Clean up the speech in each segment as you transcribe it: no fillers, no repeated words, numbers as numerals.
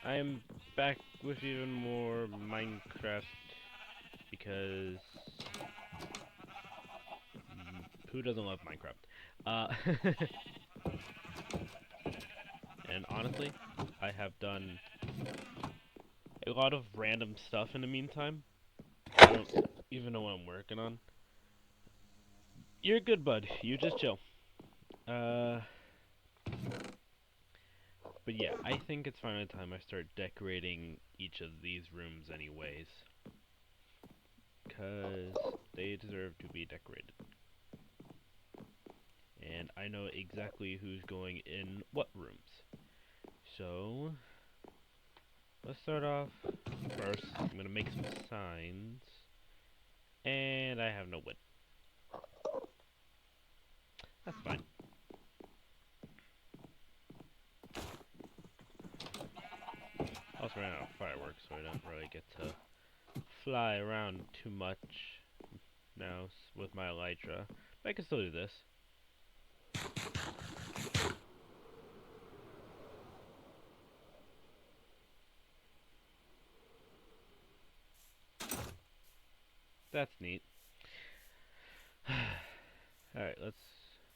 I'm back with even more Minecraft because who doesn't love Minecraft? Uh, and honestly, I have done a lot of random stuff in the meantime. I don't even know what I'm working on. You're good, bud. You just chill. Uh, but yeah, I think it's finally time I start decorating each of these rooms, anyways, because they deserve to be decorated. And I know exactly who's going in what rooms. So, let's start off first. I'm gonna make some signs. And I have no wood. That's fine. Also ran out of fireworks, so I don't really get to fly around too much now with my elytra. But I can still do this. That's neat. Alright, let's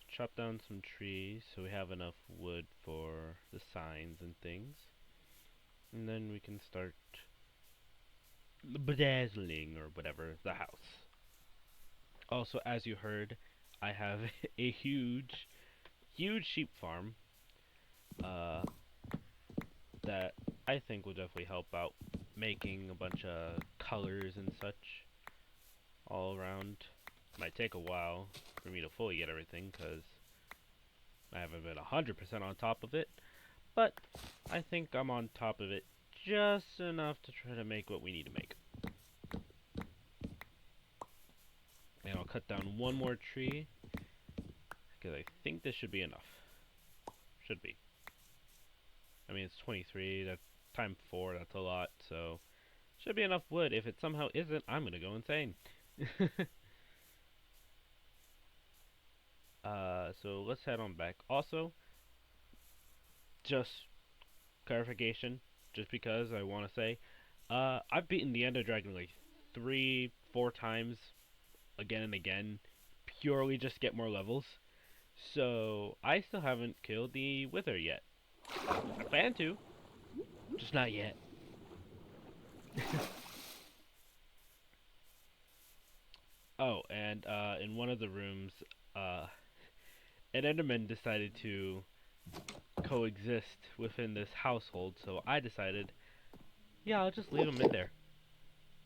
chop down some trees so we have enough wood for the signs and things. And then we can start bedazzling or whatever the house. Also, as you heard, I have a huge sheep farm uh, that I think will definitely help out making a bunch of colors and such all around. Might take a while for me to fully get everything because I haven't been 100% on top of it, but I think I'm on top of it just enough to try to make what we need to make. And I'll cut down one more tree because I think this should be enough. Should be. I mean, it's 23, that's times 4, that's a lot, so should be enough wood. If it somehow isn't, I'm gonna go insane. So let's head on back. Also, just clarification, just because I want to say, I've beaten the Ender Dragon like 3, 4 times, again and again, purely just to get more levels. So I still haven't killed the Wither yet. I plan to, just not yet. Oh, and in one of the rooms, uh, an Enderman decided to coexist within this household, so I decided, yeah, I'll just leave him in there.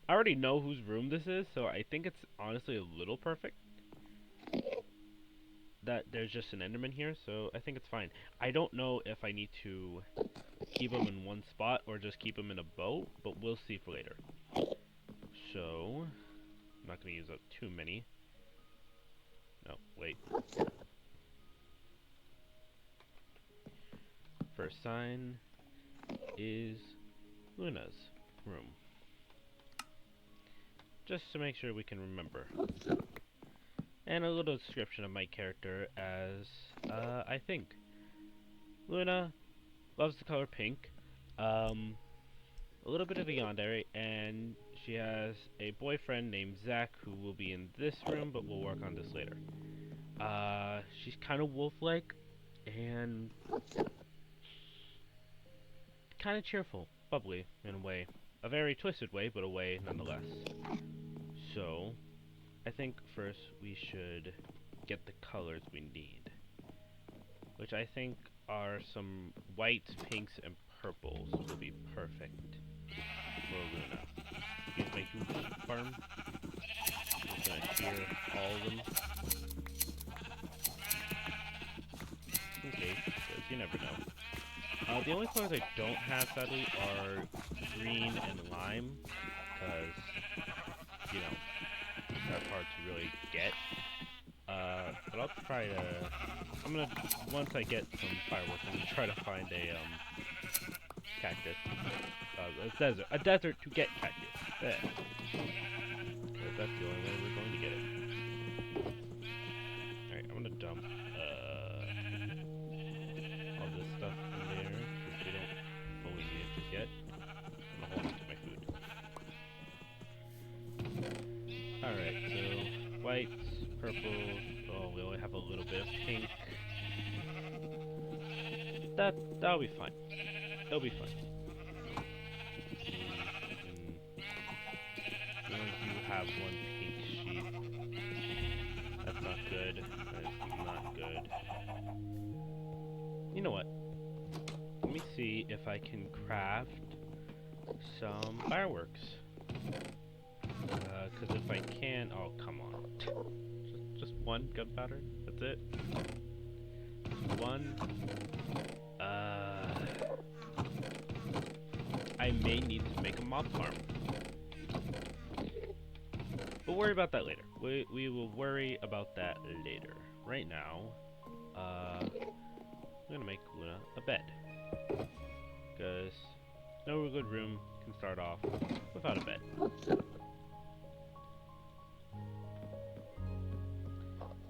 I already know whose room this is, so I think it's honestly a little perfect that there's just an Enderman here, so I think it's fine. I don't know if I need to keep him in one spot or just keep him in a boat, but we'll see for later. So, I'm not going to use up too many. No, wait. First sign is Luna's room. Just to make sure we can remember. And a little description of my character as, I think. Luna loves the color pink. Um, a little bit of a yandere, and she has a boyfriend named Zach who will be in this room, but we'll work on this later. She's kind of wolf-like, and kind of cheerful, bubbly in a way. A very twisted way, but a way nonetheless. So, I think first we should get the colors we need, which I think are some whites, pinks, and purples will be perfect for Luna. Here's my huge sheep farm. I'm just gonna shear all of them in case, because you never know. The only colors I don't have, sadly, are green and lime, because, you know, that's hard to really get. But I'll try to, once I get some fireworks, I'm gonna try to find a, cactus. A desert to get cactus. There. That's the only way we're going to get it. Alright, I'm gonna dump, all this stuff in there, because we don't fully need it just yet. Purple. Oh, we only have a little bit of pink. That'll be fine. It'll be fine. We only do have one pink sheep. That's not good. That is not good. You know what? Let me see if I can craft some fireworks. Because if I can... Oh, come on. Just one gunpowder? That's it? Just one? I may need to make a mob farm. We'll worry about that later. We will worry about that later. Right now, I'm gonna make Luna a bed. Because no good room can start off without a bed.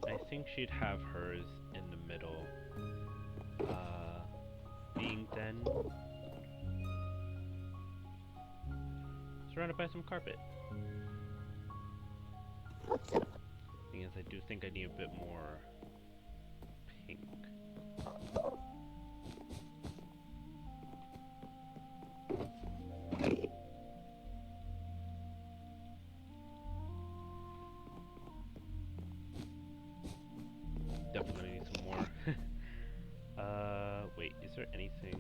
I think she'd have hers in the middle. Being then surrounded by some carpet. Thing is, I do think I need a bit more pink. Definitely need some more. Wait, is there anything?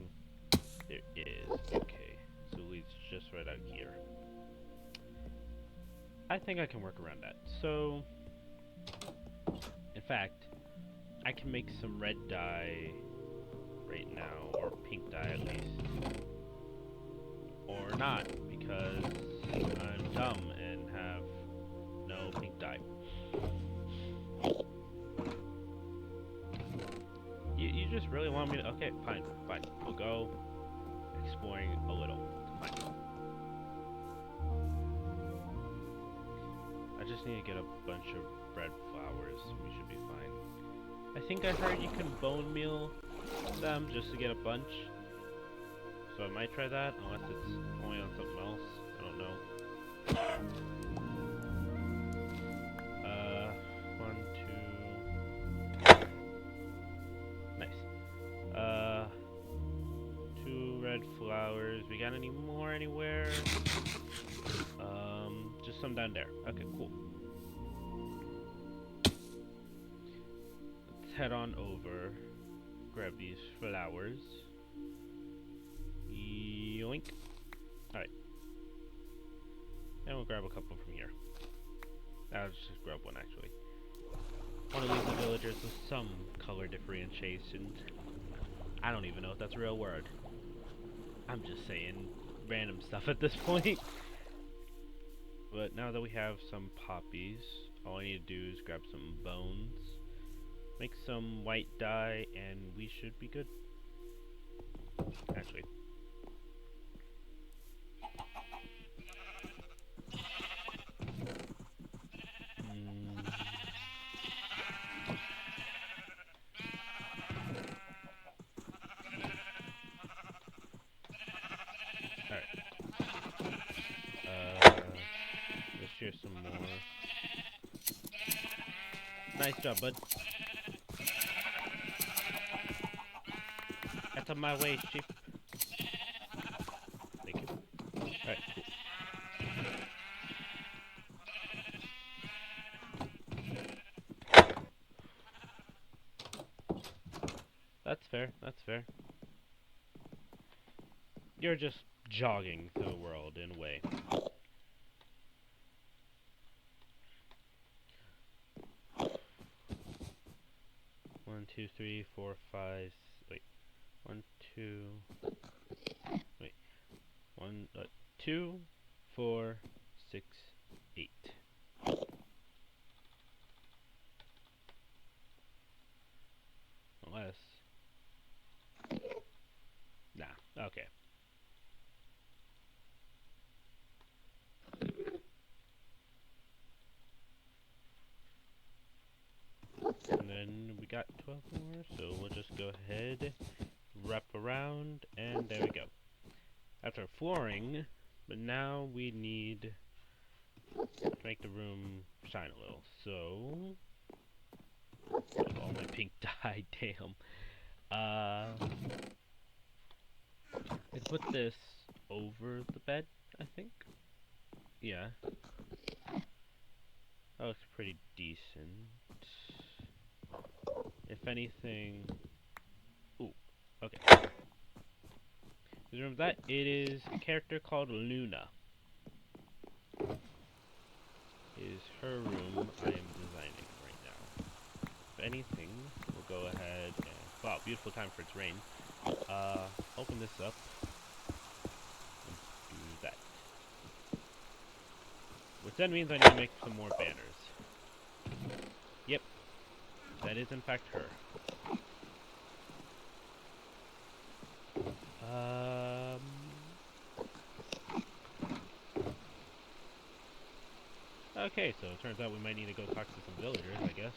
There is. Okay, so it leads just right out here. I think I can work around that. So, in fact, I can make some red dye right now, or pink dye at least. Or not, because I'm dumb and have no pink dye. You just really want me to... Okay, fine. We'll go exploring a little. Fine. I just need to get a bunch of red flowers. We should be fine. I think I heard you can bone meal them just to get a bunch. So I might try that, unless it's only on something else. I don't know. One, two... Nice. 2 red flowers. We got any more anywhere? Just some down there. Okay, cool. Let's head on over. Grab these flowers. Yoink. Alright. And we'll grab a couple from here. I'll just grab one, actually. I want to leave the villagers with some color differentiation. I don't even know if that's a real word. I'm just saying random stuff at this point. But now that we have some poppies, all I need to do is grab some bones, make some white dye, and we should be good. Actually. Here's some more. Nice job, bud. Out of my way, sheep. Thank you. Alright, cool. That's fair, that's fair. You're just jogging through the world in a way. 1, 2, 3, 4, 5. Wait. 1, 2. Wait. 1, 2, 4, 6, 8. Unless. Nah. Okay. And then we got 12 more, so we'll just go ahead, wrap around, and there we go. That's our flooring, but now we need to make the room shine a little. So, All my pink dye, damn. I put this over the bed, I think. Yeah. That looks pretty decent. If anything... Ooh, okay. Remember that? It is a character called Luna. It is her room I am designing right now. If anything, we'll go ahead and... Wow, beautiful time for its rain. Open this up. And do that. Which then means I need to make some more banners. Yep. That is in fact her. Okay, so it turns out we might need to go talk to some villagers, I guess.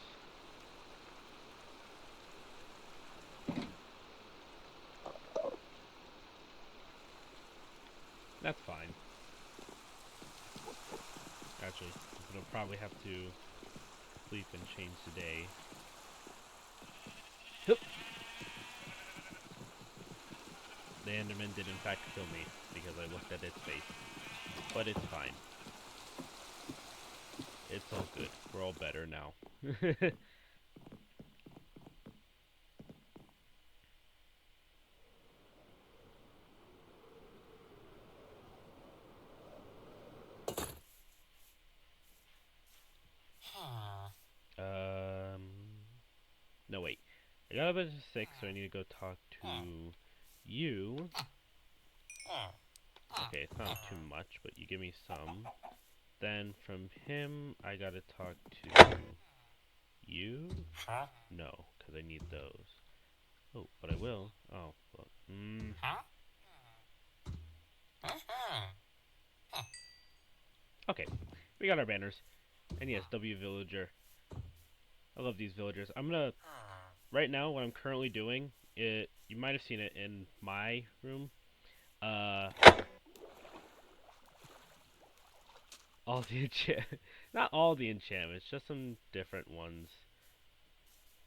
That's fine. Actually, I'm gonna probably have to sleep and change today. Hup. The Enderman did in fact kill me because I looked at its face. But it's fine. It's all good. We're all better now. um... No, wait. I got a bunch of 6, so I need to go talk to you. Okay, it's not too much, but you give me some. Then from him, I gotta talk to you? No, because I need those. Oh, but I will. Oh, well. Okay, we got our banners. And yes, W Villager. I love these villagers. I'm gonna... Right now, what I'm currently doing, you might have seen it in my room. All the not all the enchantments, just some different ones.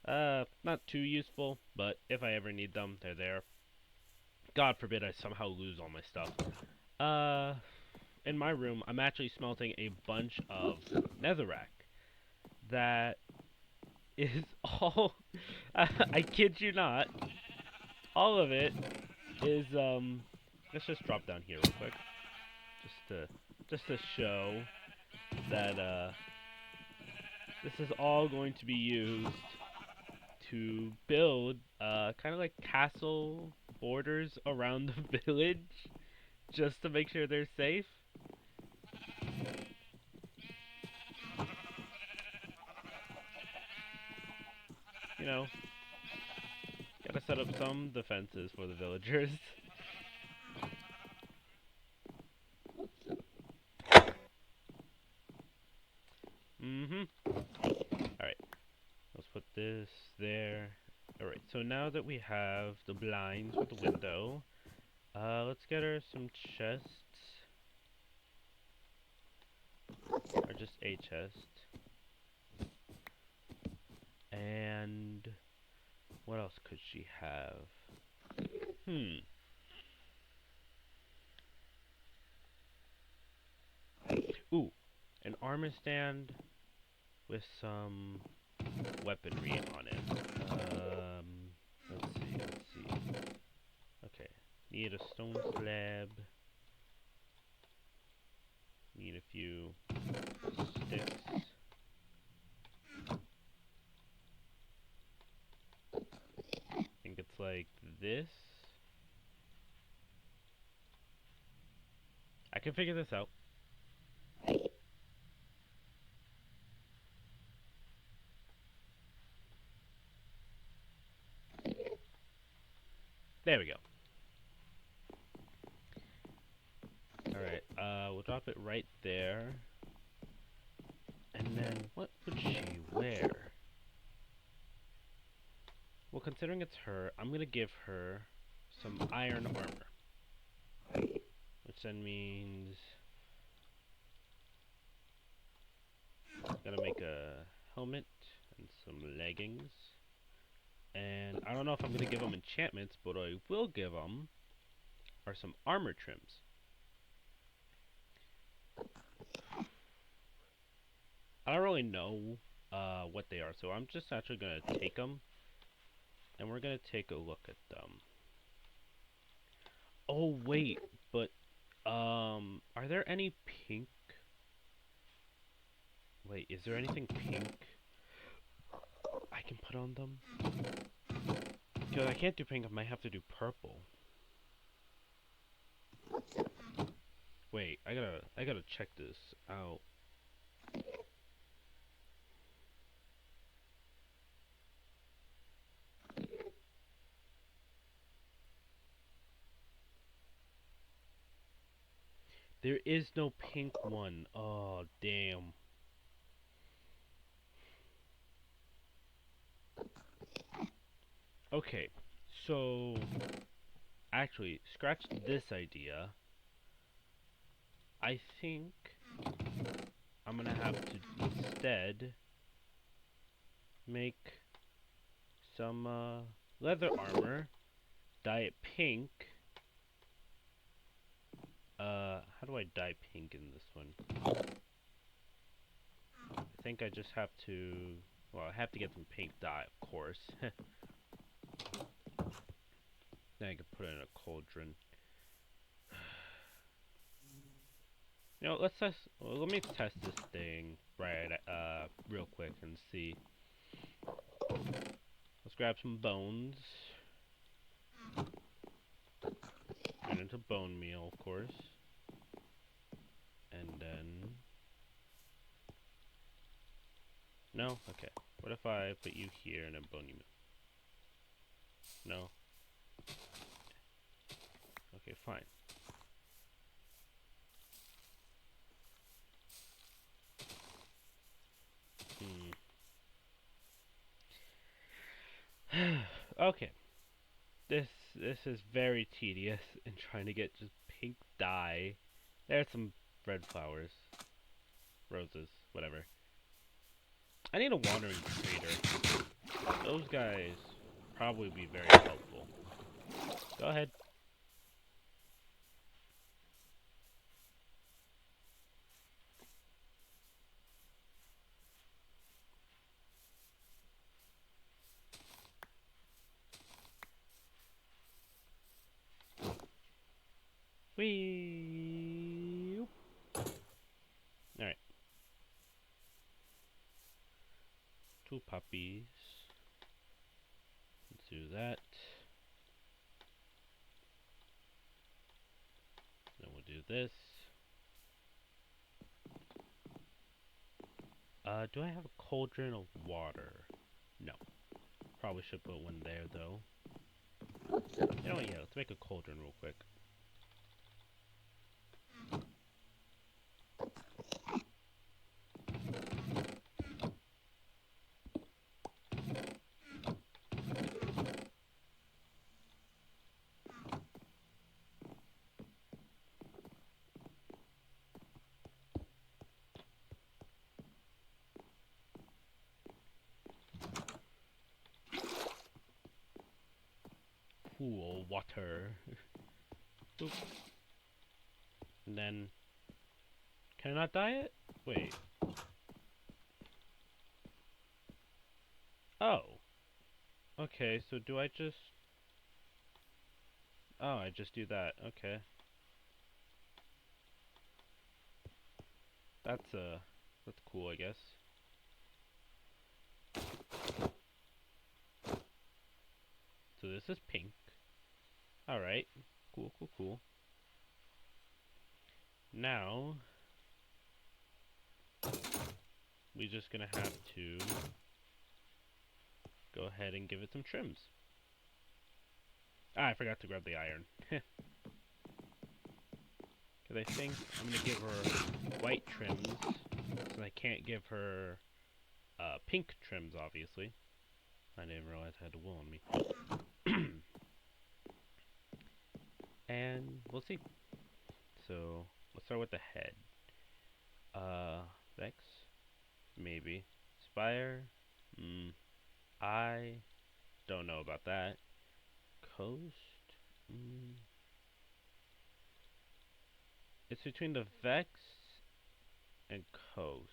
Not too useful, but if I ever need them, they're there. God forbid I somehow lose all my stuff. In my room, I'm actually smelting a bunch of netherrack. That is all... I kid you not. All of it is, let's just drop down here real quick. Just to show that, this is all going to be used to build, kind of like castle borders around the village, just to make sure they're safe. You know, gotta set up some defenses for the villagers. Alright, let's put this there. Alright, so now that we have the blinds with the window, let's get her some chests. Or just a chest. And what else could she have? Ooh, an armor stand with some weaponry on it. Let's see. Okay, need a stone slab. Need a few sticks. I think it's like this. I can figure this out. There we go. Alright, we'll drop it right there. And then, what would she wear? Well, considering it's her, I'm gonna give her some iron armor. Which then means... Gotta make a helmet, and some leggings. And I don't know if I'm going to give them enchantments, but I will give them are some armor trims. I don't really know what they are, so I'm just actually going to take them, and we're going to take a look at them. Oh, wait, but, are there any pink? Wait, is there anything pink I can put on them? Because I can't do pink, I might have to do purple. Wait, I gotta check this out. There is no pink one. Oh, damn. Okay, so actually, scratch this idea. I think I'm gonna have to instead make some leather armor, dye it pink. How do I dye pink in this one? I think I just have to, well, I have to get some pink dye, of course. Then I can put it in a cauldron. You know, let's test. Well, let me test this thing real quick and see. Let's grab some bones. Turn into bone meal, of course. And then no, okay. What if I put you here and then bone you? No. Okay, fine. Okay. This is very tedious in trying to get just pink dye. There's some red flowers. Roses, whatever. I need a watering trader. Those guys probably be very helpful. Go ahead. Whee! Alright. 2 puppies. Let's do that. Then we'll do this. Do I have a cauldron of water? No. Probably should put one there, though. You know what, yeah, let's make a cauldron real quick. Cool water. Boop. And then, can I not dye it? Wait. Oh. Okay, so do I just... Oh, I just do that. Okay. That's cool, I guess. So this is pink. Alright. Cool, cool, cool. Now, we're just gonna have to go ahead and give it some trims. Ah, I forgot to grab the iron. Because I think I'm gonna give her white trims, since I can't give her pink trims, obviously. I didn't realize I had the wool on me. And we'll see. So, let's start with the head. Vex? Maybe. Spire? Hmm. I don't know about that. Coast? Mm. It's between the Vex and Coast.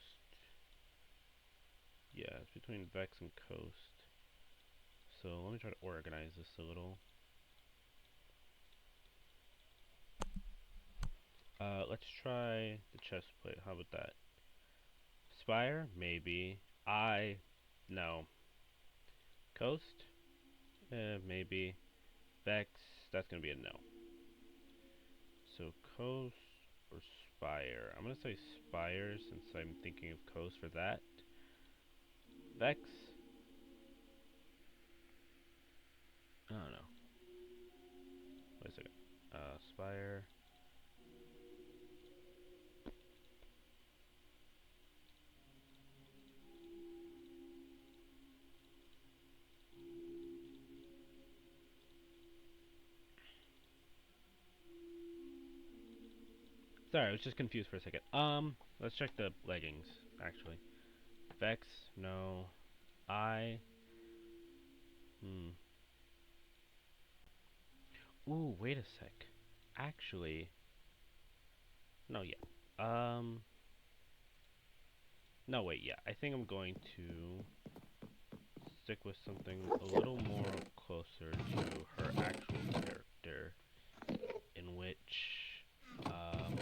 Yeah, it's between Vex and Coast. So let me try to organize this a little. Let's try the chest plate. How about that? Spire? Maybe. No. Coast? Maybe. Vex? That's gonna be a no. So Coast or Spire? I'm gonna say Spire since I'm thinking of Coast for that. Vex? I don't know. Wait a second. Spire. Sorry, I was just confused for a second. Let's check the leggings, actually. Vex? No. I? Hmm. Ooh, wait a sec. Actually, no, yeah. No, wait, yeah. I think I'm going to stick with something a little more closer to her actual character, in which, um,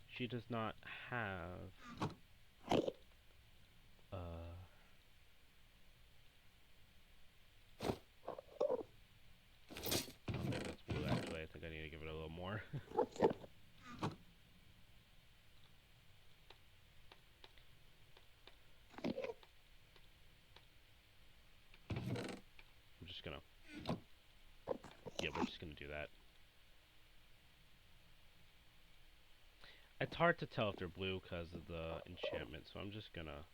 she does not have, I don't think that's blue, actually. I think I need to give it a little more. I'm just gonna, yeah, we're just gonna do that. It's hard to tell if they're blue because of the enchantment, so I'm just gonna...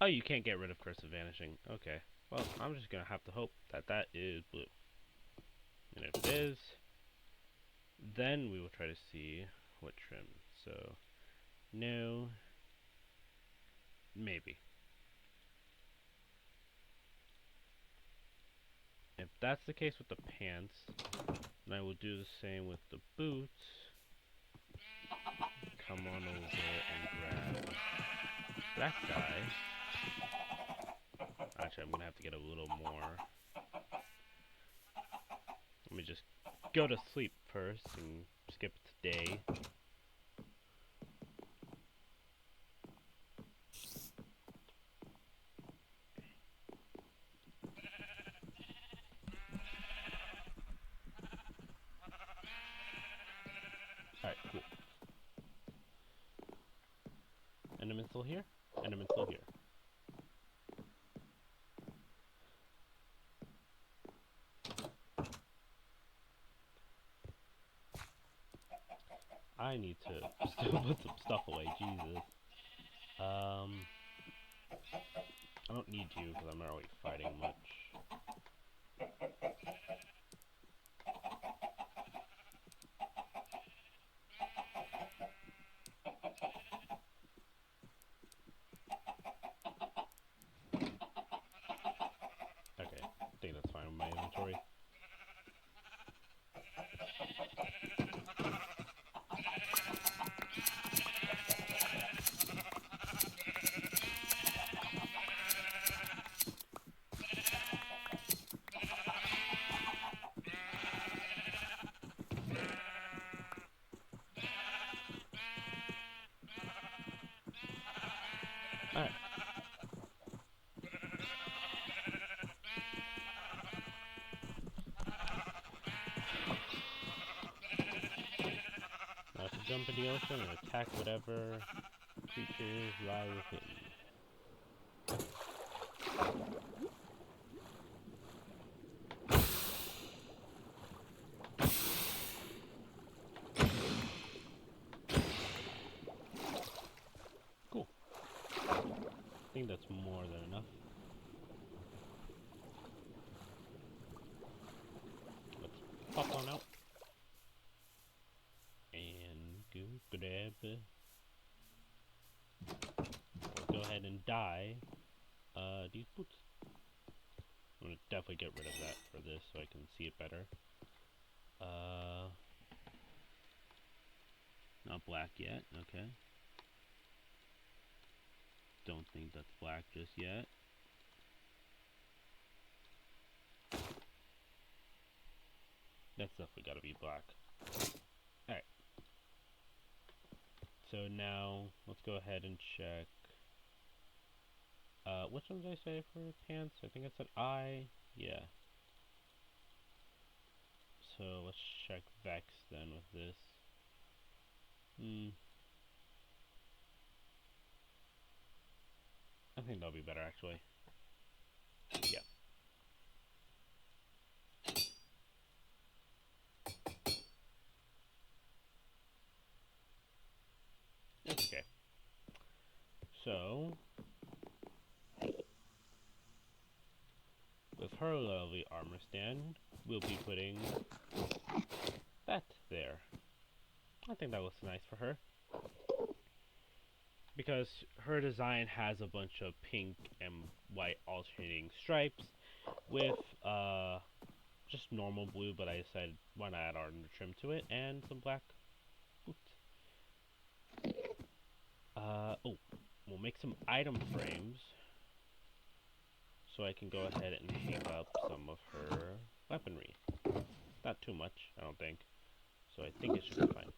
Oh, you can't get rid of Curse of Vanishing. Okay. Well, I'm just gonna have to hope that that is blue. And if it is, then we will try to see what trim. So, no, maybe. If that's the case with the pants, then I will do the same with the boots. Come on over and grab that guy. Actually, I'm gonna have to get a little more. Let me just go to sleep first and skip today. Alright, cool. Enderman still here? Enderman still here. I need to still put some stuff away, Jesus. I don't need you because I'm not really fighting much. Okay, I think that's fine with my inventory. Alright. Now to jump in the ocean and attack whatever creatures lie within. Cool. I think that's more than enough. Let's pop on out. buy these boots. I'm gonna definitely get rid of that for this so I can see it better. Not black yet, okay. Don't think that's black just yet. That's definitely gotta be black. Alright. So now, let's go ahead and check. Which one did I say for pants? I think I said I. Yeah. So let's check Vex then with this. I think that'll be better actually. Yeah. That's okay. So, with her lovely armor stand, we'll be putting that there. I think that looks nice for her. Because her design has a bunch of pink and white alternating stripes with just normal blue, but I decided why not add our trim to it, and some black boots. Oh, we'll make some item frames so I can go ahead and hang up some of her weaponry. Not too much, I don't think. So I think it should be fine.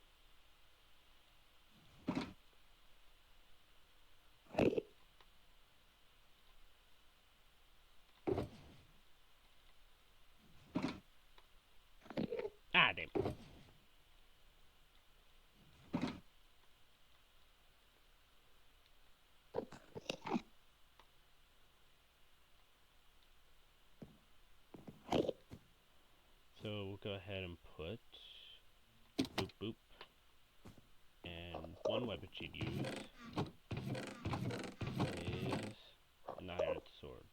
Ah, damn. So we'll go ahead and put boop boop and one weapon she'd use is an iron sword.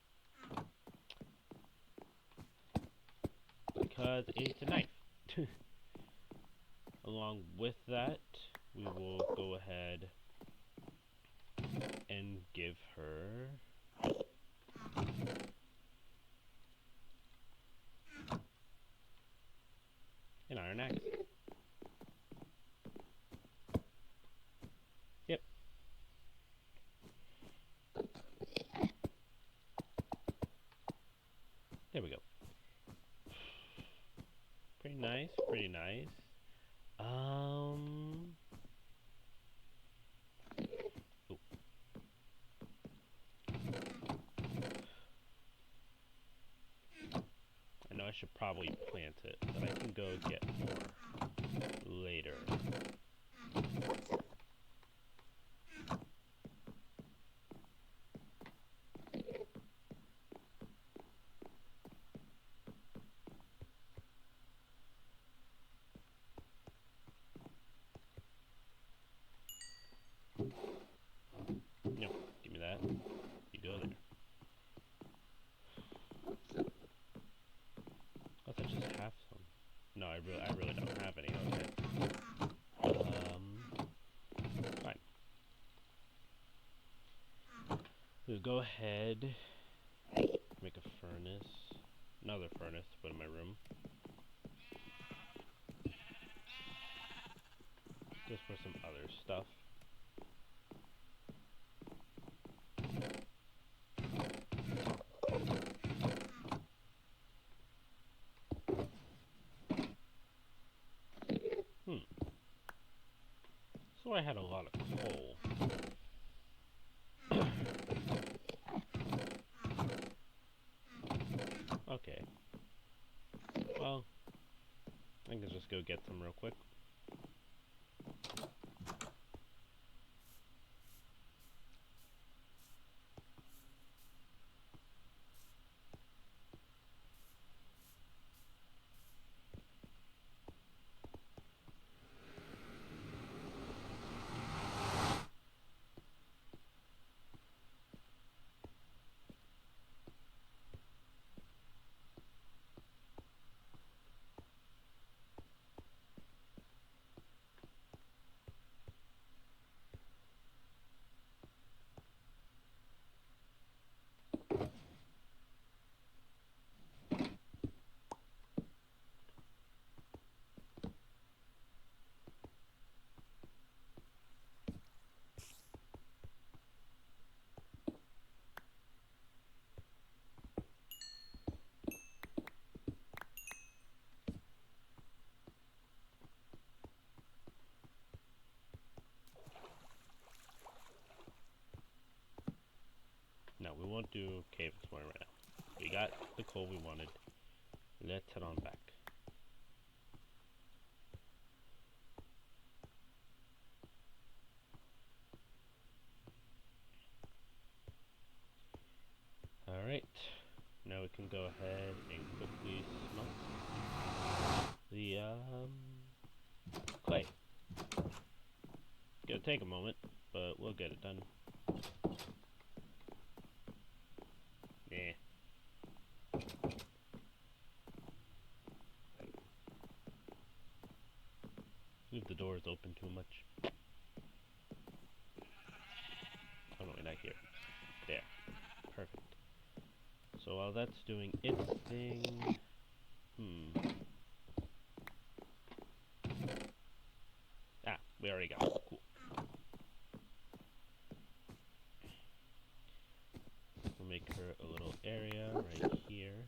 Because it's a knife. Along with that, we will go ahead and give her an iron axe. Yep. There we go. Pretty nice, pretty nice. Ooh. I know I should probably plant it, but I can go get more later. No, give me that. You go there. Unless I just have some. No, I really don't have any. Okay. Fine. We'll go ahead, make a furnace, another furnace to put in my room. Just for some other stuff. So I had a lot of coal. Okay. Well, I can just go get some real quick. cave exploring right now. We got the coal we wanted. Let's head on back. Alright, now we can go ahead and quickly smelt the clay. It's gonna take a moment, but we'll get it done. Yeah. Leave the doors open too much. Oh no, not here. There. Perfect. So while that's doing its thing... Ah, we already got it. Cool. We'll make her a little area right here.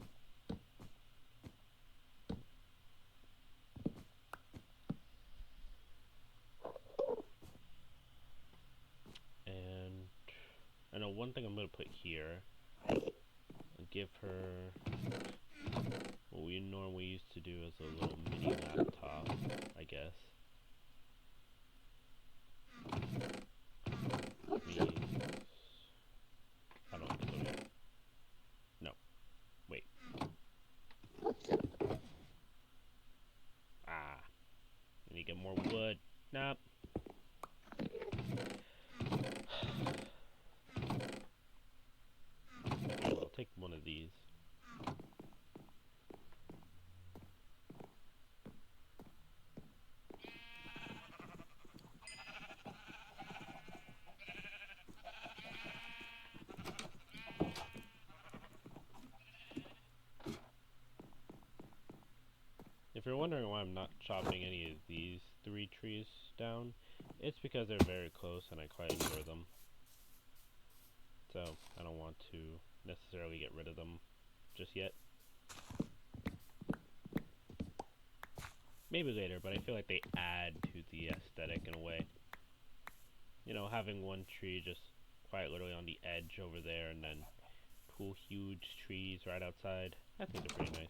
And I know one thing I'm going to put here, I'll give her what we normally used to do as a little mini laptop, I guess. I don't want to go here. No. Wait. Ah. I need to get more wood. Nope. I'll take one of these. If you're wondering why I'm not chopping any of these 3 trees down, it's because they're very close and I quite enjoy them. So I don't want to necessarily get rid of them just yet. Maybe later, but I feel like they add to the aesthetic in a way. You know, having one tree just quite literally on the edge over there and then 2 huge trees right outside, I think they're pretty nice.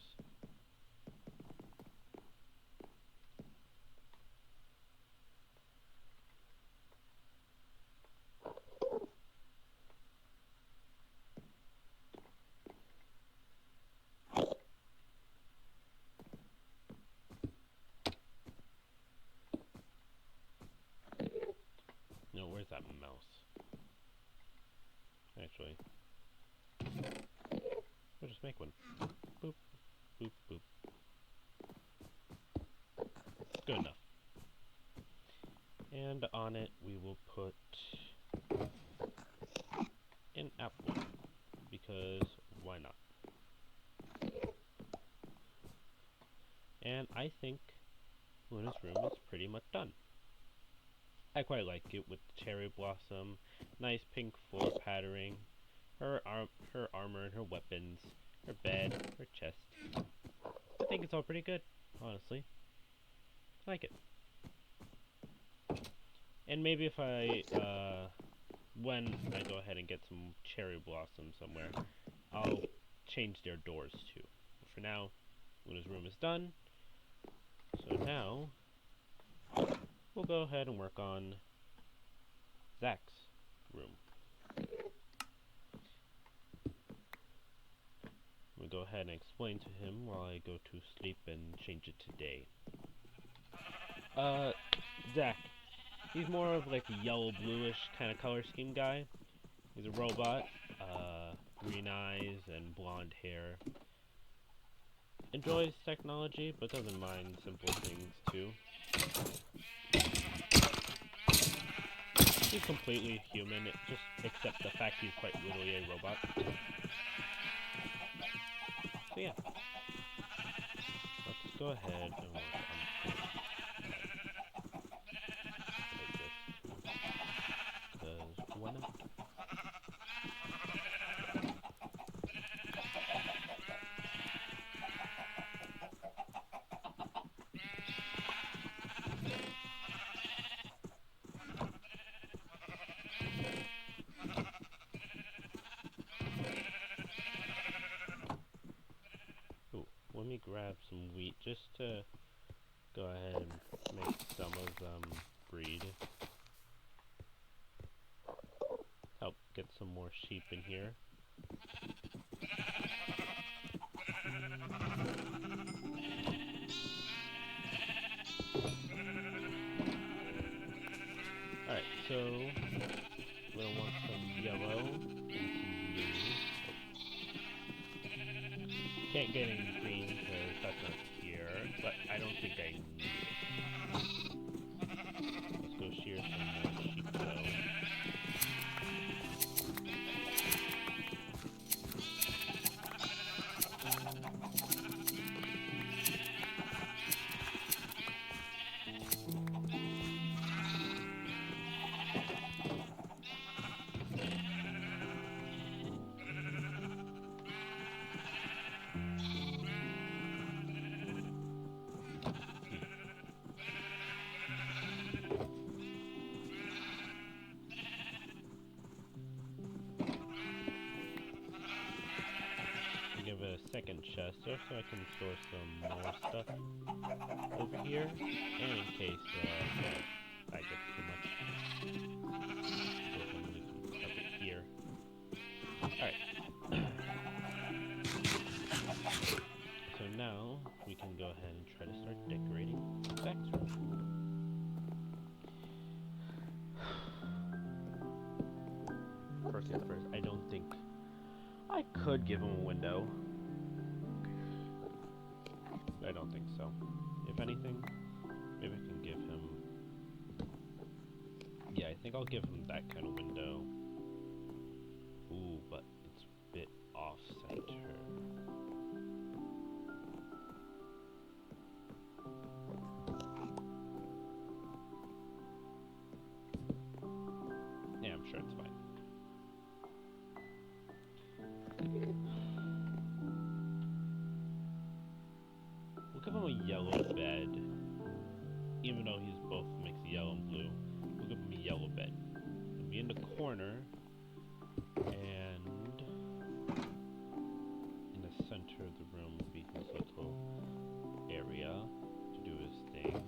No, where's that mouse? Actually, we'll just make one. Boop, boop, boop. Good enough. And on it, we will put an apple, because why not? And I think Luna's room is pretty much done. I quite like it with the cherry blossom, nice pink floor patterning, her armor and her weapons, her bed, her chest. I think it's all pretty good, honestly. I like it. And maybe if I, when I go ahead and get some cherry blossom somewhere, I'll change their doors too. But for now, Luna's room is done. So now, we'll go ahead and work on Zacks' room. We'll go ahead and explain to him while I go to sleep and change it to day. Zack. He's more of like a yellow-bluish kind of color scheme guy. He's a robot, green eyes and blonde hair. Enjoys technology, but doesn't mind simple things too. He's completely human, just except the fact he's quite literally a robot. So yeah, let's go ahead and work on this. Because why not? let me grab some wheat just to go ahead and make some of them breed. Help get some more sheep in here. Alright, so we'll want some yellow and some blue. Can't get any green because that's not here, but I don't think I need it. Let's go shear some more sheep though. Give it a second chest just so I can store some more stuff over here, and in case I get too much. So I can leave some stuff here. Alright. So now we can go ahead and try to start decorating Zacks' room. First things first, I don't think I could give him a window. I don't think so. If anything, maybe I can give him... Yeah, I think I'll give him that kind of window. Ooh, but it's a bit off-center. Yeah, I'm sure it's fine. We'll give him a yellow bed. Even though he's both mixed yellow and blue, we'll give him a yellow bed. It'll be in the corner, and in the center of the room will be his little area to do his things.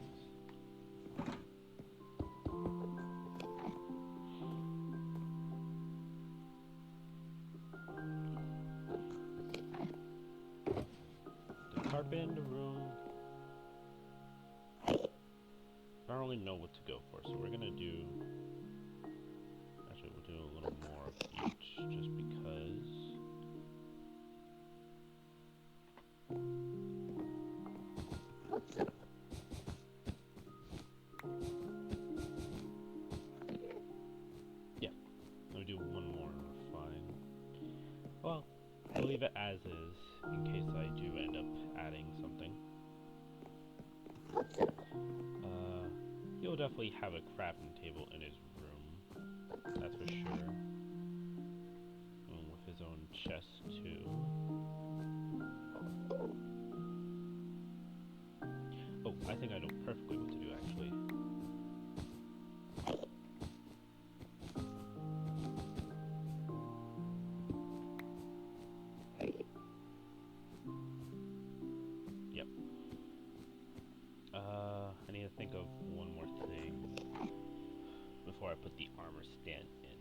The carpet in the room, I don't really know what to go for, so we're gonna do... Actually, we'll do a little more of each, just because. Yeah, let me do one more and we're fine. Well, I'll leave it as is, in case I do end up adding something. He'll definitely have a crafting table in his room, that's for sure. And with his own chest too. Oh, I think I know perfectly what to do actually. Yep. I need to think of one more thing before I put the armor stand in.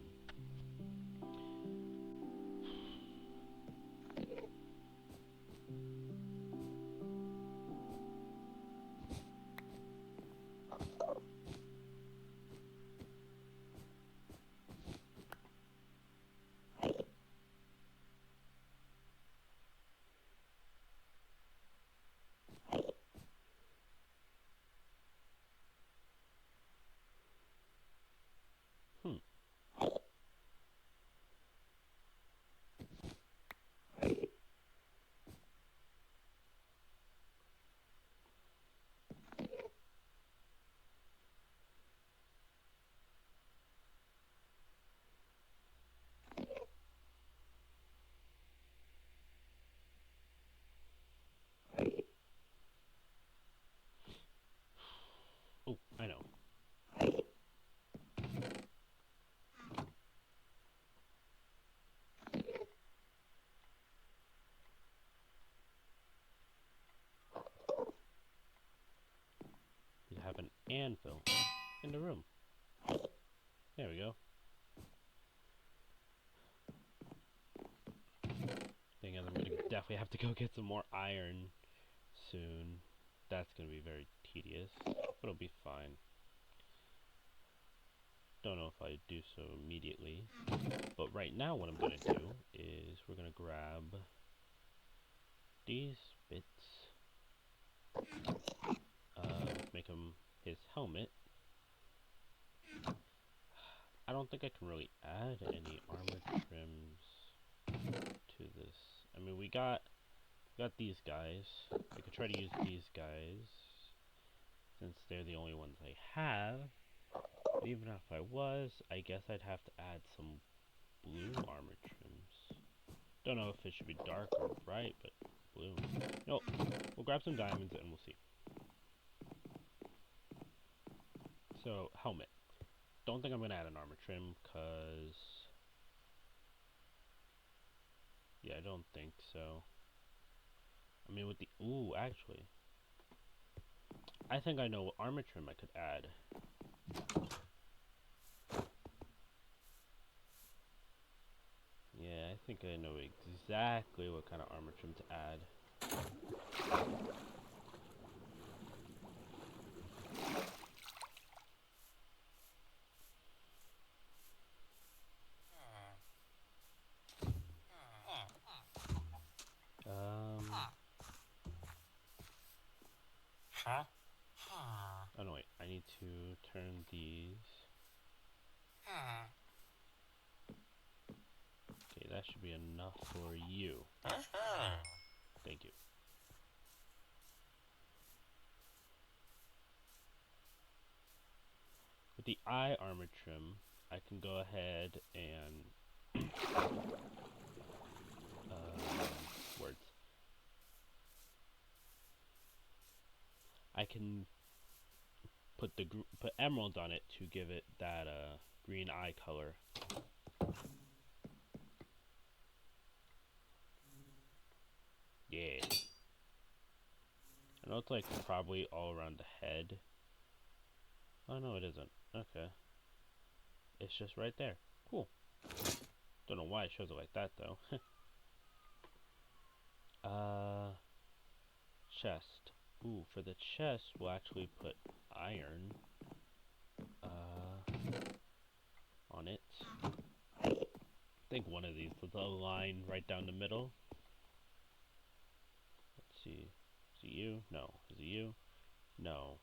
have an anvil in the room. There we go. Thing is, I'm gonna definitely have to go get some more iron soon. That's gonna be very tedious, but it'll be fine. Don't know if I do so immediately, but right now what I'm gonna do is we're gonna grab these bits, make him his helmet. I don't think I can really add any armor trims to this. I mean, we got these guys. I could try to use these guys since they're the only ones I have. But even if I was, I guess I'd have to add some blue armor trims. Don't know if it should be dark or bright, but blue. No, we'll grab some diamonds and we'll see. So, helmet. Don't think I'm gonna add an armor trim, cause yeah, I don't think so. I mean, with the actually, I think I know what armor trim I could add. Yeah, I think I know exactly what kind of armor trim to add. Oh no, wait, I need to turn these. Okay, that should be enough for you. Thank you. With the eye armor trim, I can go ahead and words. I can put put emerald on it to give it that green eye color. Yeah. I know it's like probably all around the head. Oh no, it isn't. Okay. It's just right there. Cool. Don't know why it shows it like that though. Chest. Ooh, for the chest we'll actually put iron on it. I think one of these with a line right down the middle. Let's see. Is it you? No. Is it you? No.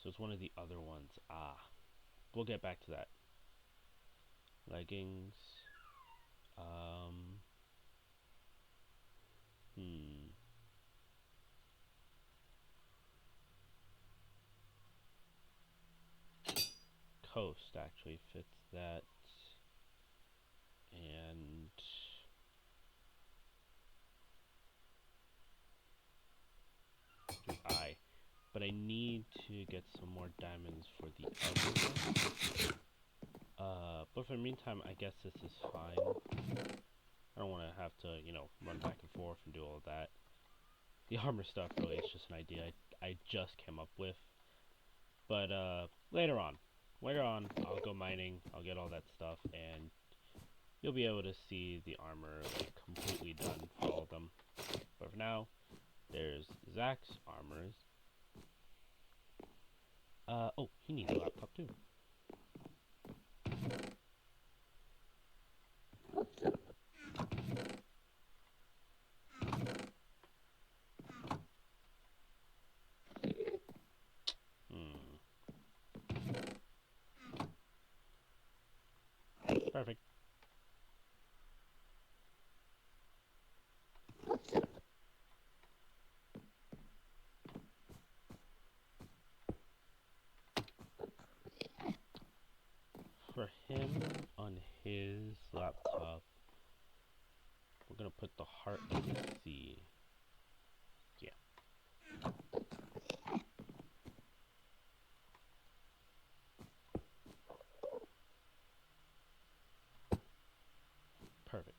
So it's one of the other ones. Ah. We'll get back to that. Leggings. Coast actually fits that. And eye. But I need to get some more diamonds for the other one. But for the meantime, I guess this is fine. I don't want to have to, you know, run back and forth and do all of that. The armor stuff really is just an idea I just came up with. But later on, I'll go mining, I'll get all that stuff, and you'll be able to see the armor like completely done for all of them. But for now, there's Zacks' armors. Oh, he needs a laptop too. Perfect. For him, on his laptop, we're gonna put the heart of the sea. Yeah. Perfect.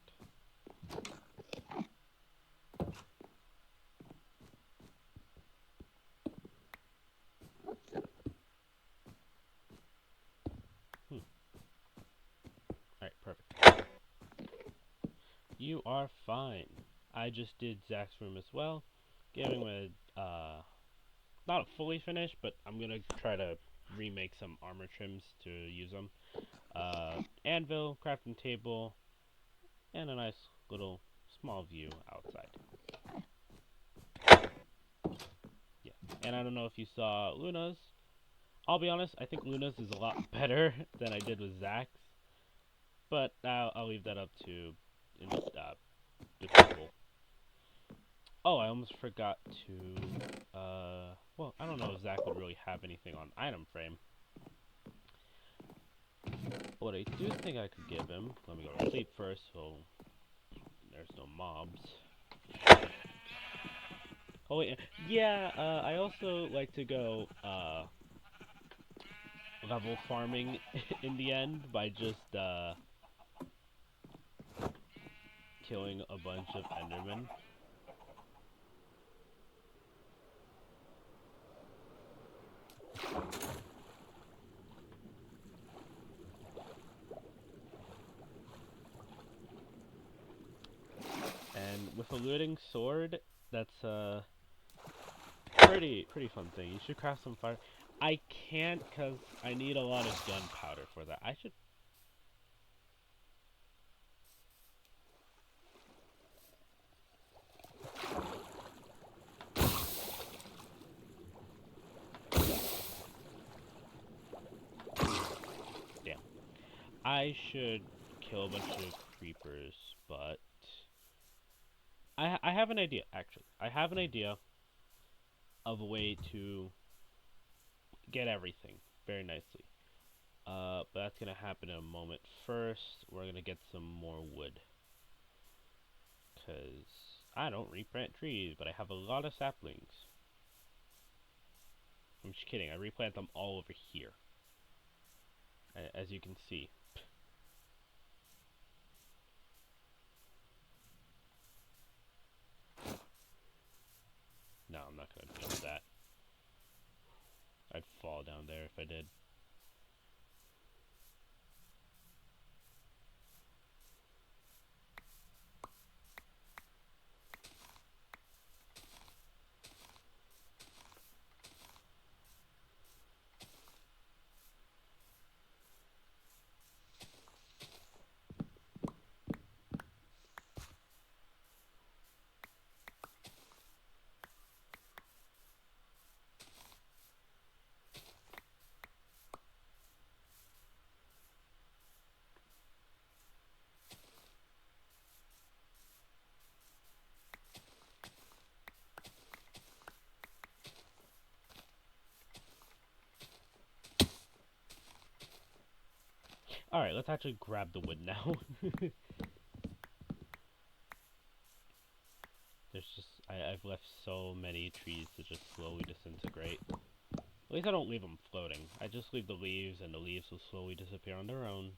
You are fine. I just did Zacks' room as well, giving him a, not fully finished, but I'm gonna try to remake some armor trims to use them. Anvil, crafting table, and a nice little small view outside. Yeah, and I don't know if you saw Luna's. I'll be honest, I think Luna's is a lot better than I did with Zacks, but I'll leave that up to the people. Oh, I almost forgot to, well, I don't know if Zack would really have anything on item frame. What I do think I could give him, let me go to sleep first so there's no mobs. Oh wait, yeah, I also like to go, level farming in the end by just, killing a bunch of Endermen. And with a looting sword, that's a pretty fun thing. You should craft some fire. I can't because I need a lot of gunpowder for that. I should. Damn. I should kill a bunch of creepers, but I have an idea. Actually, I have an idea of a way to get everything very nicely. But that's gonna happen in a moment. First, we're gonna get some more wood. Because I don't replant trees, but I have a lot of saplings. I'm just kidding, I replant them all over here. As you can see. No, I'm not gonna do that. I'd fall down there if I did. Alright, let's actually grab the wood now. I've left so many trees to just slowly disintegrate. At least I don't leave them floating. I just leave the leaves, and the leaves will slowly disappear on their own.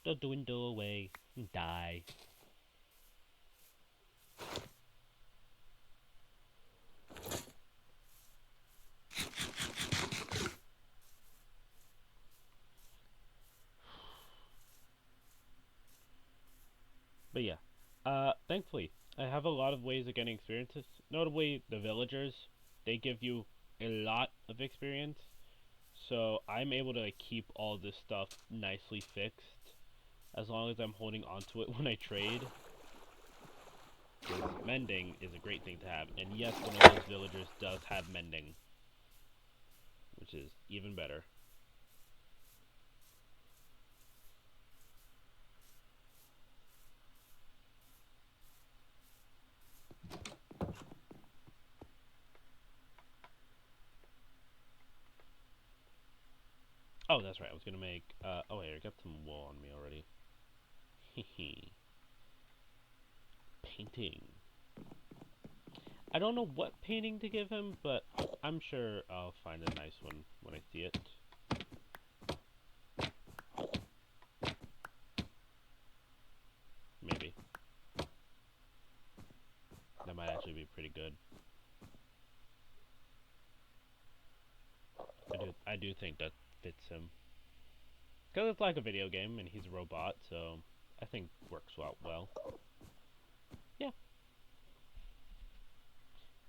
They'll dwindle away and die. But yeah, thankfully, I have a lot of ways of getting experiences. Notably, the villagers, they give you a lot of experience. So I'm able to like, keep all this stuff nicely fixed as long as I'm holding onto it when I trade. Because mending is a great thing to have. And yes, one of those villagers does have mending, which is even better. Oh, that's right. I was gonna make. Oh wait, I got some wool on me already. Hehe. Painting. I don't know what painting to give him, but I'm sure I'll find a nice one when I see it. Maybe. That might actually be pretty good. I do think that fits him. Because it's like a video game and he's a robot, so I think works out well.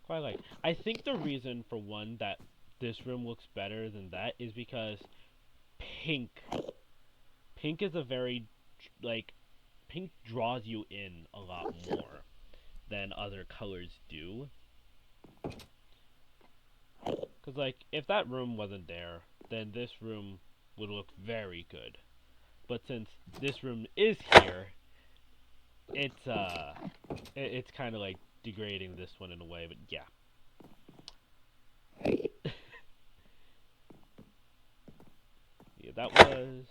quite like. I think the reason for one that this room looks better than that is because pink. Pink is a very like pink draws you in a lot more than other colors do. Cause like if that room wasn't there, then this room would look very good. But since this room is here, it's kind of like degrading this one in a way. But yeah. Yeah, that was.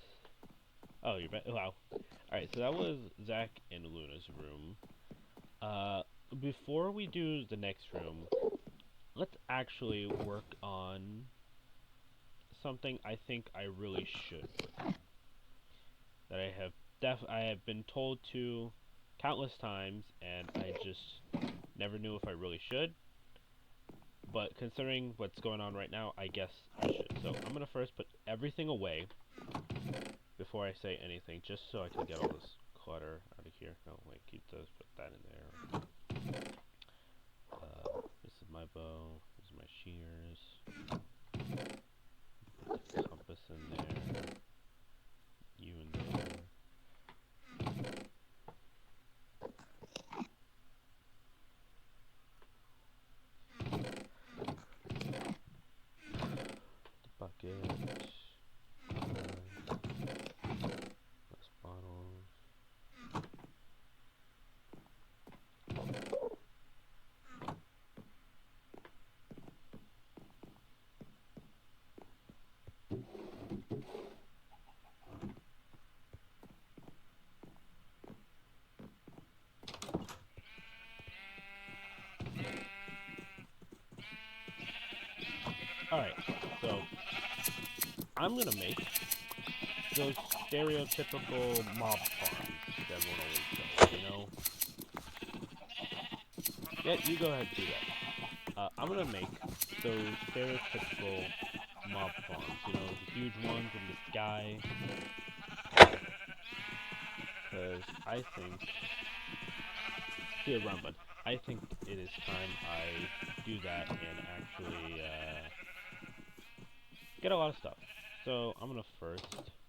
Oh, you're back. Wow. All right, so that was Zach and Luna's room. Uh, Before we do the next room, let's actually work on something I think I really should work. That I have been told to countless times, and I just never knew if I really should. But considering what's going on right now, I guess I should. So I'm gonna first put everything away before I say anything, just so I can get all this clutter out of here. No, wait, keep those, put that in there. This is my bow, these are my shears. Put the compass in there. You in there. The bucket. Less bottles. Alright, so I'm gonna make those stereotypical mob farms that everyone always does, you know? Yeah, you go ahead and do that. I'm gonna make those stereotypical mob farms, you know, the huge ones in the sky. Because I think, see a run, but I think it is time I do that and actually get a lot of stuff. So I'm gonna first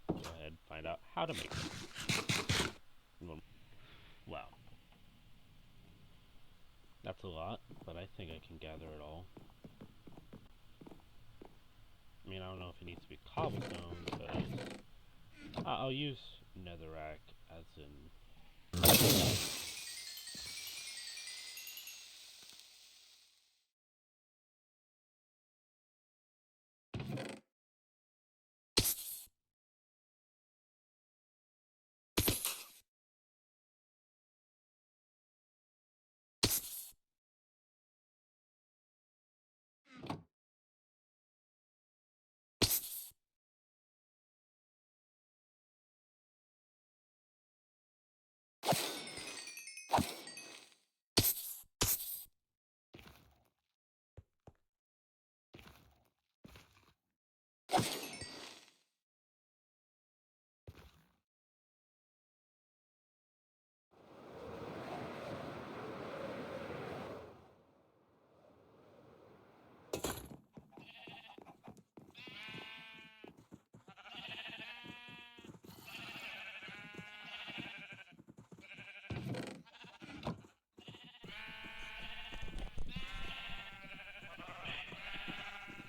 go ahead and find out how to make them. Wow, that's a lot, but I think I can gather it all. I mean, I don't know if it needs to be cobblestone, because I'll use netherrack as in.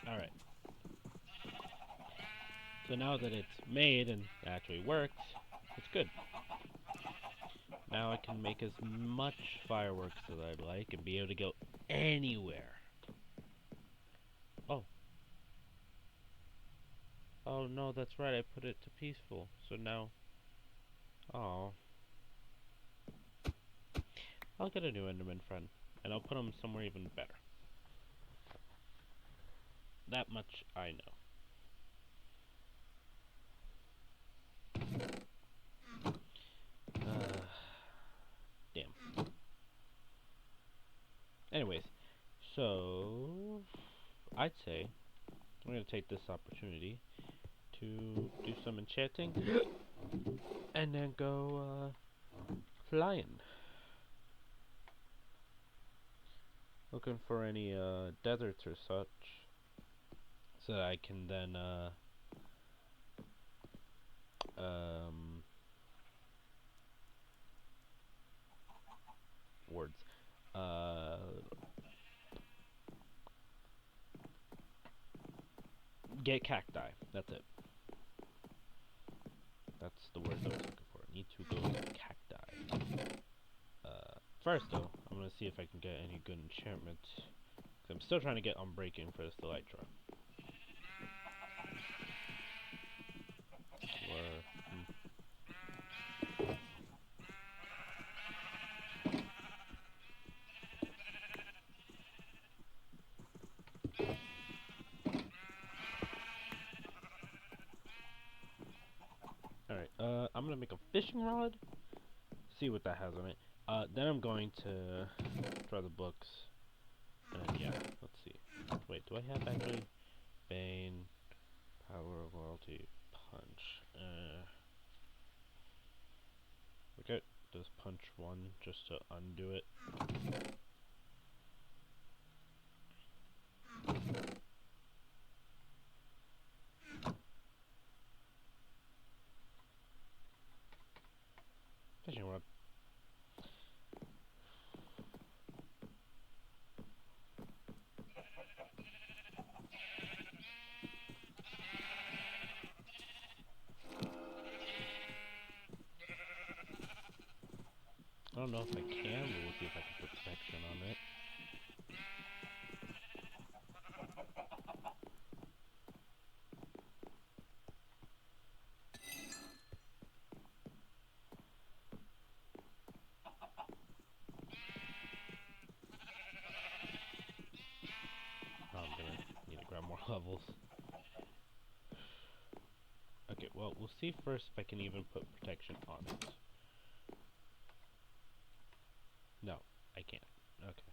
Alright. So now that it's made and actually works, it's good. Now I can make as much fireworks as I'd like and be able to go anywhere. Oh. Oh no, that's right, I put it to peaceful. So now... Oh. I'll get a new Enderman friend, and I'll put him somewhere even better. That much I know. Damn. Anyways, so I'd say I'm gonna take this opportunity to do some enchanting and then go flying. Looking for any deserts or such, so that I can then um words uh get cacti. That's it. That's the word I was looking for. Need to go get cacti. First though, I'm gonna see if I can get any good enchantment. Cause I'm still trying to get unbreaking for this elytra. Alright, I'm gonna make a fishing rod. See what that has on it. Then I'm going to draw the books. And then, yeah, let's see. Wait, do I have actually Bane, Power of Loyalty, Punch? Okay, does Punch 1 just to undo it. Fishing rod. I don't know if I can, but we'll see if I can put protection on it. Oh, I'm gonna need to grab more levels. Okay, well, we'll see first if I can even put protection on it. No, I can't. Okay.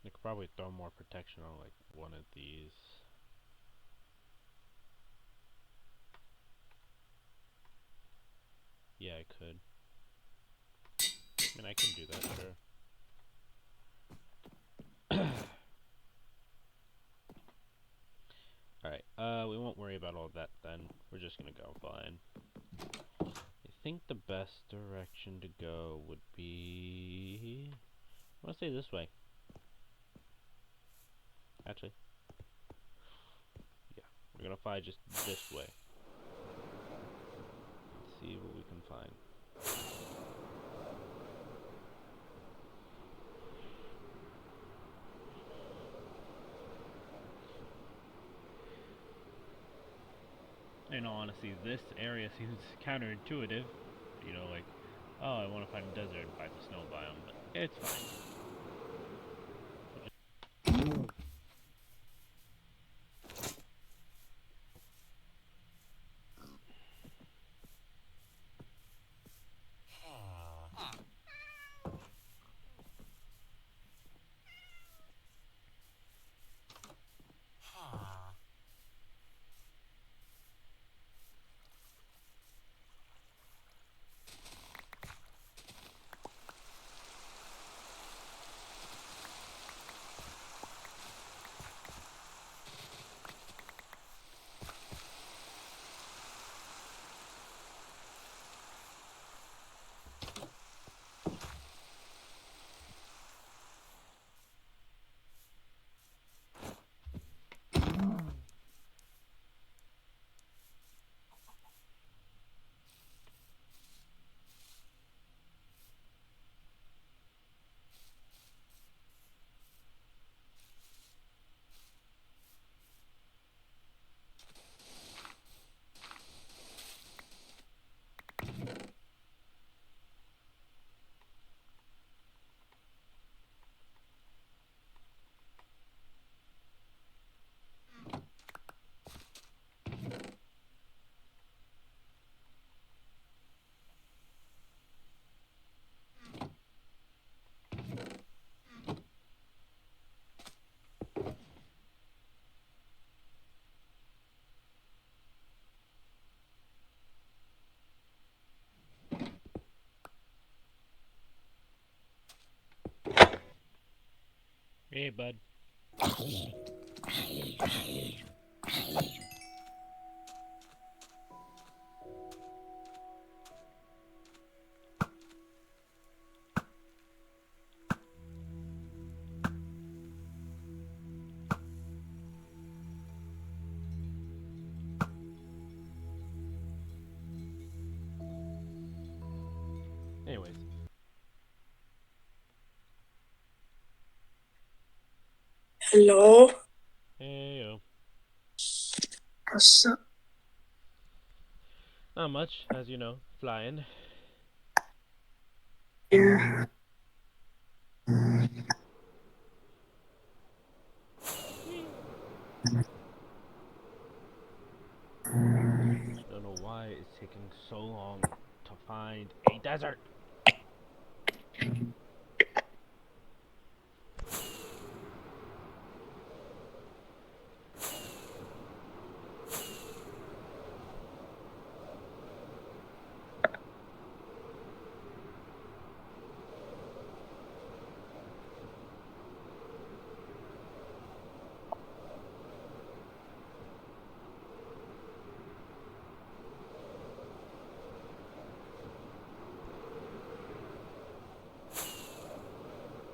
I could probably throw more protection on, like, one of these. Yeah, I could. I mean, I can do that, sure. Alright, we won't worry about all that then. We're just gonna go flying. I think the best direction to go would be... I wanna say this way. Actually. Yeah, we're gonna fly just this way. Let's see what we can find. In all honesty, this area seems counterintuitive. You know, like, oh, I want to find a desert and find the snow biome, but it's fine. Hey, bud. Anyways. Hello. Hey, yo. What's up? Not much, as you know, flying. Yeah. Whee! Don't know why it's taking so long to find a desert.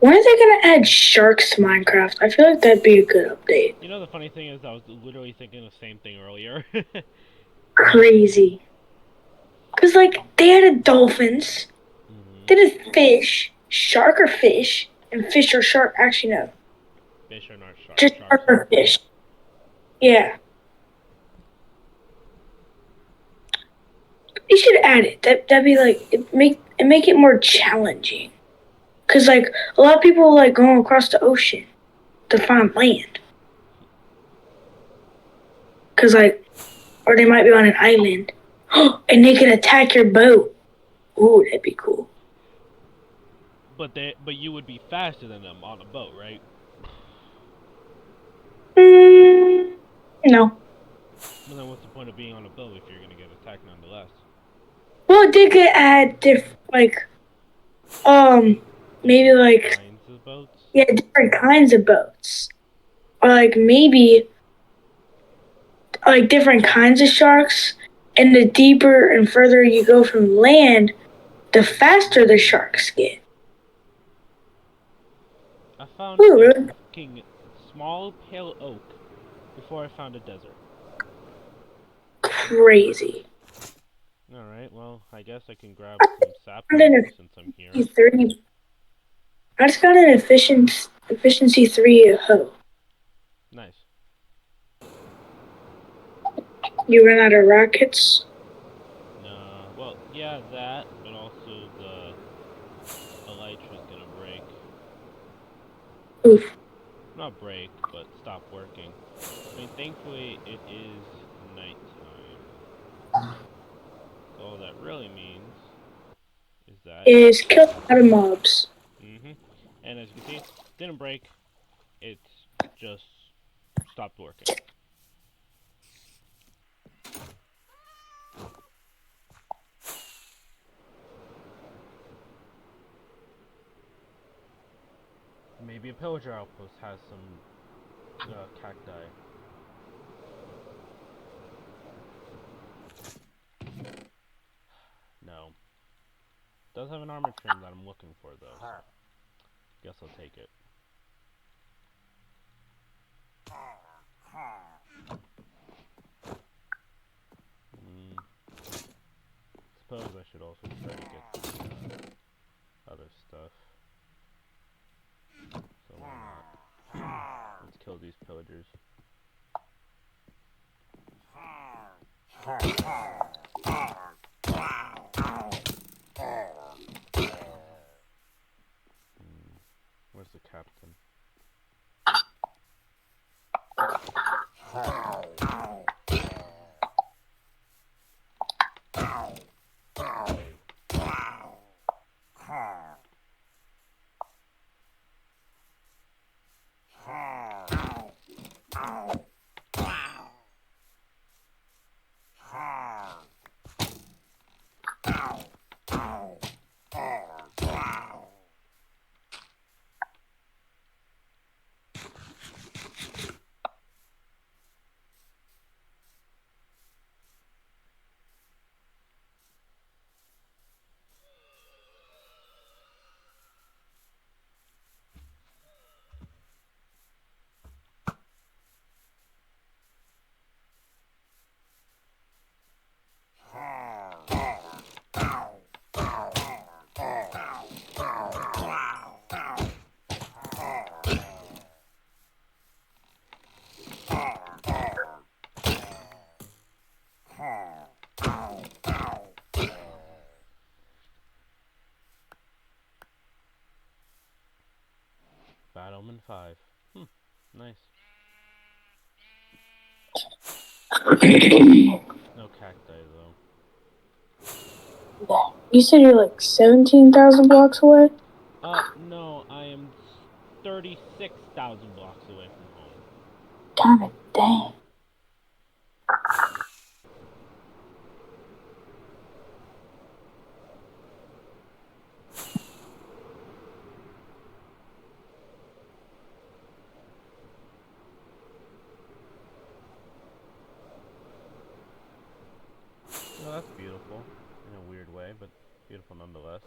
When are they gonna add sharks to Minecraft? I feel like that'd be a good update. You know, the funny thing is, I was literally thinking the same thing earlier. But, Crazy. Cause like they added dolphins, mm-hmm. they did fish, shark or fish, and fish or shark. Actually, no, Fish are not sharks. just Sharks shark are. or fish. Yeah, they should add it. That'd be like make it more challenging. Cause like a lot of people like going across the ocean to find land. Cause like, or they might be on an island, and they can attack your boat. Ooh, that'd be cool. But you would be faster than them on a boat, right? Mm, no. Well, then what's the point of being on a boat if you're gonna get attacked nonetheless? Well, they could add like maybe Different like kinds of boats. yeah, different kinds of boats, or like maybe like different kinds of sharks. And the deeper and further you go from land, the faster the sharks get. I found Ooh, a really fucking small pale oak before I found a desert. crazy. Alright, well, I guess I can grab some Found an saplings since I'm here. efficiency 3. I just got an efficiency 3 hoe. Nice. You ran out of rockets. Well, yeah, that, but also the elytra's gonna break. Oof. Not break, but stop working. I mean, thankfully, it is nighttime. So all that really means is that, Is kill a lot of mobs. mm-hmm. And as you can see, didn't break, it's just stopped working. Maybe a pillager outpost has some cacti. No. Does have an armor trim that I'm looking for though, so guess I'll take it. Mm, suppose I should also try to get the other stuff. So why not? Let's kill these pillagers. Hmm, where's the captain? Bad Omen 5. Nice. No cacti though. You said you're like 17,000 blocks away? No, I am 36,000 blocks away from home. God dang. Well, that's beautiful. In a weird way, but beautiful nonetheless.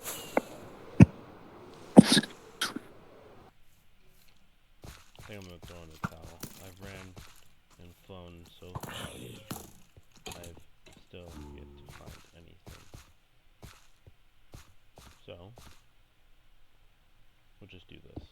I think I'm gonna throw in the towel. I've ran and flown so far. I've still yet to find anything. So, we'll just do this.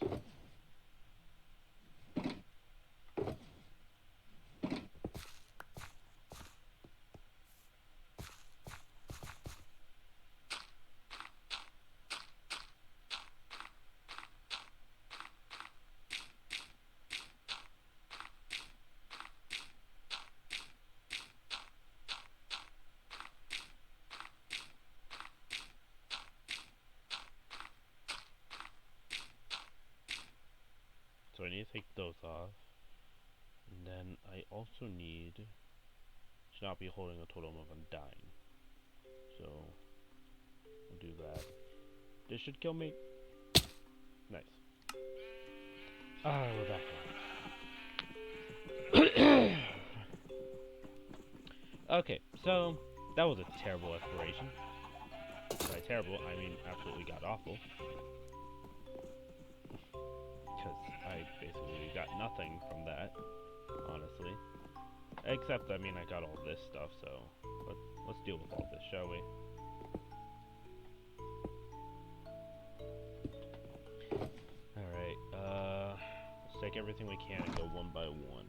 So I need to take those off. And then I also need to not be holding a totem of undying. So, we'll do that. This should kill me. Nice. We're back on. Okay, so that was a terrible exploration. By terrible, I mean absolutely god awful. Because I basically got nothing from that, honestly. Except, I mean, I got all this stuff, so let's deal with all this, shall we? Alright, let's take everything we can and go one by one.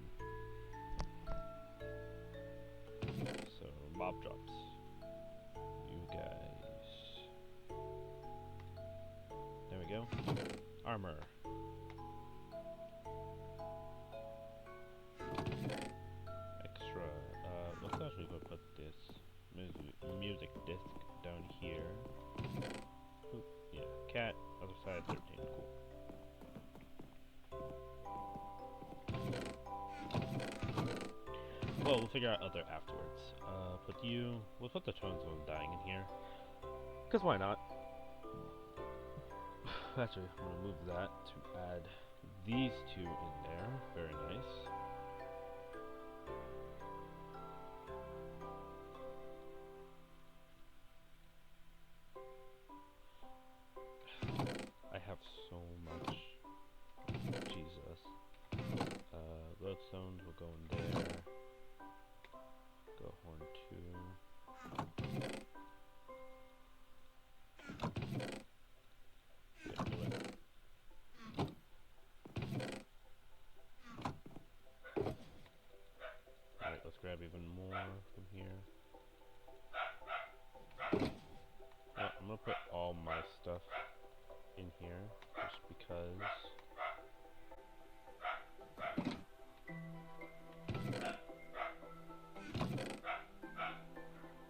So, mob drops. You guys. There we go. Armor. Extra. Let's actually go put this music disc down here. Oop, yeah, cat, other side 13, cool. Well, we'll figure out other afterwards. We'll put the tones of dying in here. Because why not? Actually, I'm going to move that to add these two in there. Very nice. I have so much. Jesus. Lodestones will go in there. Go horn 2. Yeah, do it. Alright, let's grab even more from here. Yeah, I'm gonna put all my stuff in here, just because